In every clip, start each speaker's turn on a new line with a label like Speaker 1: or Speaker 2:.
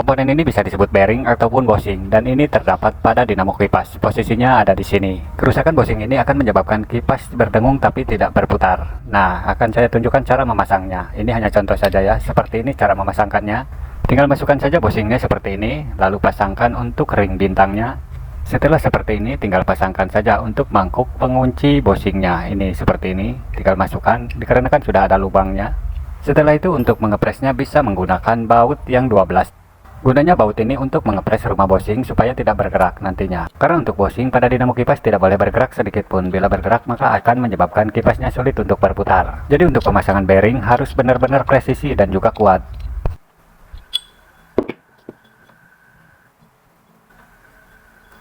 Speaker 1: Komponen ini bisa disebut bearing ataupun bushing, dan ini terdapat pada dinamo kipas. Posisinya ada di sini. Kerusakan bushing ini akan menyebabkan kipas berdengung tapi tidak berputar. Nah, akan saya tunjukkan cara memasangnya. Ini hanya contoh saja ya, seperti ini cara memasangkannya. Tinggal masukkan saja bushingnya seperti ini, lalu pasangkan untuk ring bintangnya. Setelah seperti ini, tinggal pasangkan saja untuk mangkuk pengunci bushingnya. Ini seperti ini, tinggal masukkan, dikarenakan sudah ada lubangnya. Setelah itu untuk mengepresnya bisa menggunakan baut yang 12. Gunanya baut ini untuk mengepres rumah bushing supaya tidak bergerak nantinya. Karena untuk bushing pada dinamo kipas tidak boleh bergerak sedikit pun. Bila bergerak maka akan menyebabkan kipasnya sulit untuk berputar. Jadi untuk pemasangan bearing harus benar-benar presisi dan juga kuat.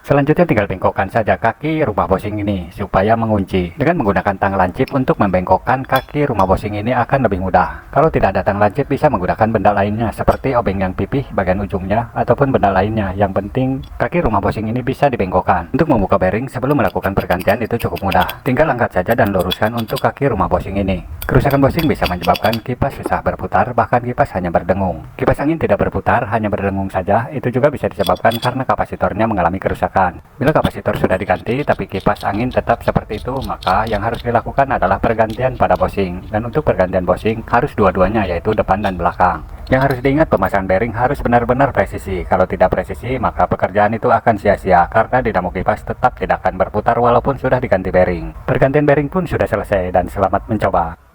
Speaker 1: Selanjutnya tinggal bengkokkan saja kaki rumah bushing ini supaya mengunci. Dengan menggunakan tang lancip untuk membengkokkan kaki rumah bushing ini akan lebih mudah. Kalau tidak ada tang lancip bisa menggunakan benda lainnya seperti obeng yang pipih bagian ujungnya ataupun benda lainnya. Yang penting kaki rumah bushing ini bisa dibengkokkan. Untuk membuka bearing sebelum melakukan pergantian itu cukup mudah. Tinggal angkat saja dan luruskan untuk kaki rumah bushing ini. Kerusakan bushing bisa menyebabkan kipas susah berputar, bahkan kipas hanya berdengung. Kipas angin tidak berputar, hanya berdengung saja. Itu juga bisa disebabkan karena kapasitornya mengalami kerusakan. Bila kapasitor sudah diganti tapi kipas angin tetap seperti itu, maka yang harus dilakukan adalah pergantian pada bushing. Dan untuk pergantian bushing harus dua-duanya, yaitu depan dan belakang. Yang harus diingat, pemasangan bearing harus benar-benar presisi. Kalau tidak presisi maka pekerjaan itu akan sia-sia karena dinamo kipas tetap tidak akan berputar walaupun sudah diganti bearing. Pergantian bearing pun sudah selesai dan selamat mencoba.